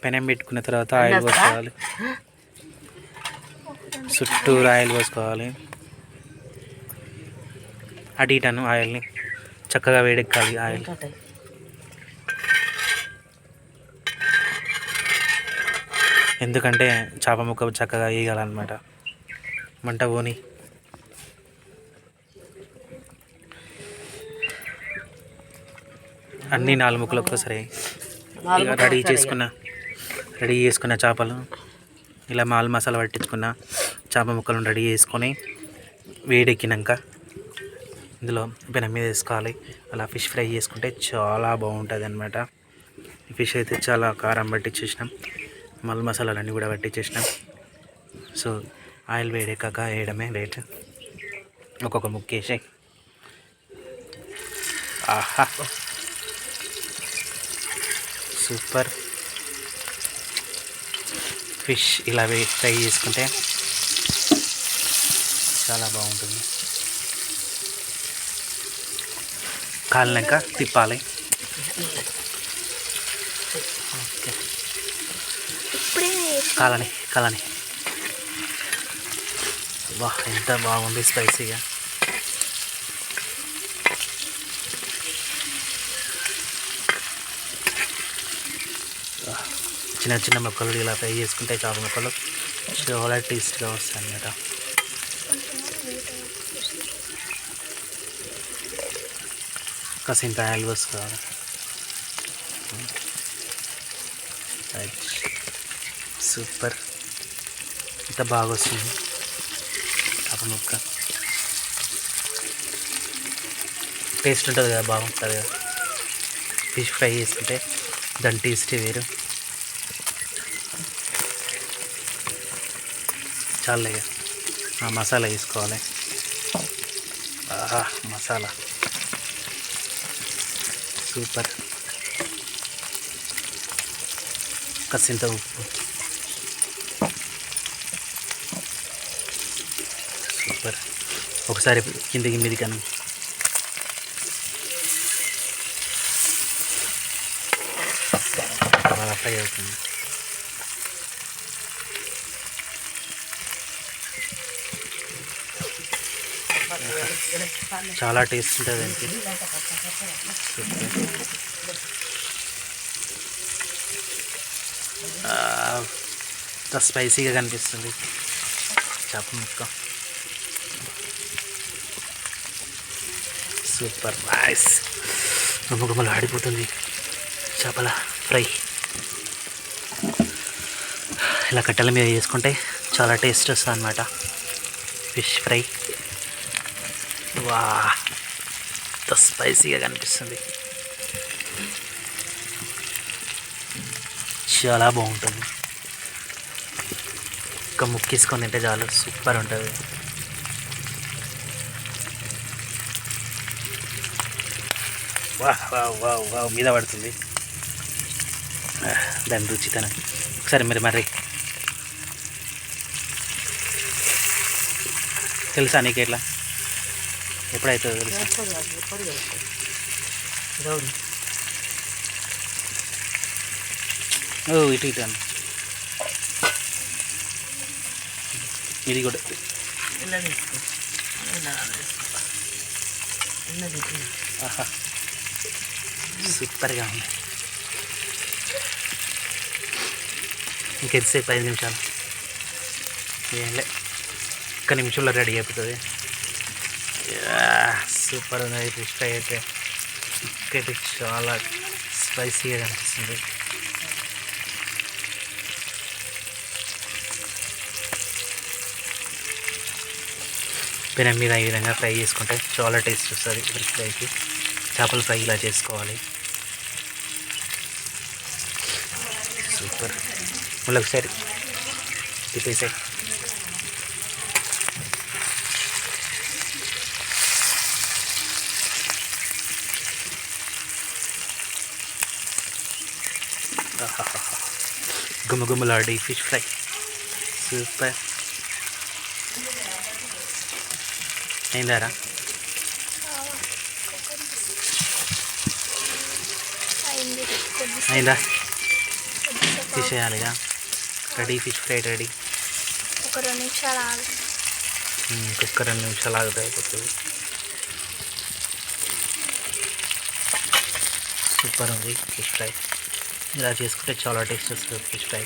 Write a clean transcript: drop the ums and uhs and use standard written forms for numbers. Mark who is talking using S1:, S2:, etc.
S1: పెనం పెట్టుకున్న తర్వాత ఆయిల్ పోసుకోవాలి, చుట్టూరు ఆయిల్ పోసుకోవాలి. అటు ఇటను ఆయిల్ని చక్కగా వేడెక్కాలి. ఆయిల్ ఎందుకంటే చేప ముక్క చక్కగా వేయాలన్నమాట. మంట పోని అన్నీ 4 ముక్కలు ఒక్కసారి రెడీ చేసుకున్న చేపలు ఇలా మాల్ మసాలా పట్టించుకున్న చేప ముక్కలను రెడీ చేసుకొని వేడెక్కినాక ఇందులో పెనం మీద వేసుకోవాలి. అలా ఫిష్ ఫ్రై చేసుకుంటే చాలా బాగుంటుంది అన్నమాట. ఫిష్ అయితే చాలా కారం పట్టించేసినాం, మల్ మసాలాలన్నీ కూడా పట్టించేసినాం. సో ఆయిల్ వేడెక్కాక వేయడమే లేట్. ఒక్కొక్క ముక్కేసి ఆహా సూపర్. ఫిష్ ఇలా ఫ్రై చేసుకుంటే చాలా బాగుంటుంది. కాలినాక తిప్పాలి. ఓకే, కాలని వా ఎంత బాగుంది స్పైసీగా. చిన్న చిన్న ముక్కలు ఇలా ఫ్రై చేసుకుంటే చేప ముక్కలు చాలా టేస్ట్గా వస్తాయి అన్నమాట. కాసింత ఆయిల్ పోసుకోవాలి. సూపర్, ఇంత బాగా వస్తుంది చేప ముక్క. టేస్ట్ ఉంటుంది కదా, బాగుంటుంది కదా. ఫిష్ ఫ్రై చేసుకుంటే దాని టేస్టే వేరు. చాలే మసాలా వేసుకోవాలి. మసాలా సూపర్. కాసింత ఉప్పు. సూపర్. ఒకసారి కిందికి మీదికను బాగా ఫ్రై అవుతుంది. చాలా టేస్ట్ ఉంటుంది అండి. ఇంత స్పైసీగా కనిపిస్తుంది చేప ముక్క. Super nice. గుమ్మగుమ్మలు ఆడిపోతుంది చేపల ఫ్రై. ఇలా కట్టెల మీద చేసుకుంటే చాలా టేస్ట్ వస్తుంది అన్నమాట ఫిష్ ఫ్రై. వా ఎంత స్పైసీగా కనిపిస్తుంది, చాలా బాగుంటుంది. ఒక ముక్కేసుకొని తింటే చాలు, సూపర్ ఉంటుంది. వాహ్ వావ్ వావ్ వావ్ మీద పడుతుంది దాని రుచితనం. ఒకసారి మరి తెలుసా నీకు ఎట్లా ఎప్పుడైతే తెలుసా? ఓ ఇటు అని ఇది కూడా సూపర్గా ఉంది. ఇంకెంతసేపు? 5 నిమిషాలు. ఏంలే, ఒక్క నిమిషంలో రెడీ అయిపోతుంది. సూపర్ ఉంది ఫిష్ ఫ్రై అయితే. ఇంకైతే చాలా స్పైసీగా కనిపిస్తుంది. పెనం మీద ఈ విధంగా ఫ్రై చేసుకుంటే చాలా టేస్ట్ వస్తుంది ఫిష్ ఫ్రైకి. చేపల ఫ్రై ఇలా చేసుకోవాలి. సూపర్. మళ్ళీ ఒకసారి తిప్పేసాయి. గుమ్మగుమ్మలాడి ఫిష్ ఫ్రై సూపర్ అయిందారా?
S2: అయింది.
S1: అయిందా? తీసేయాలిగా. Ready, fish fry ready.
S2: ఒక 2 నిమిషాలు ఆగు.
S1: ఇంకొక 2 నిమిషాలు ఆగితే అయిపోతుంది. సూపర్ ఉంది ఫిష్ ఫ్రై. ఇలా చేసుకుంటే చాలా టేస్ట్ వస్తుంది ఫిష్ ఫ్రై.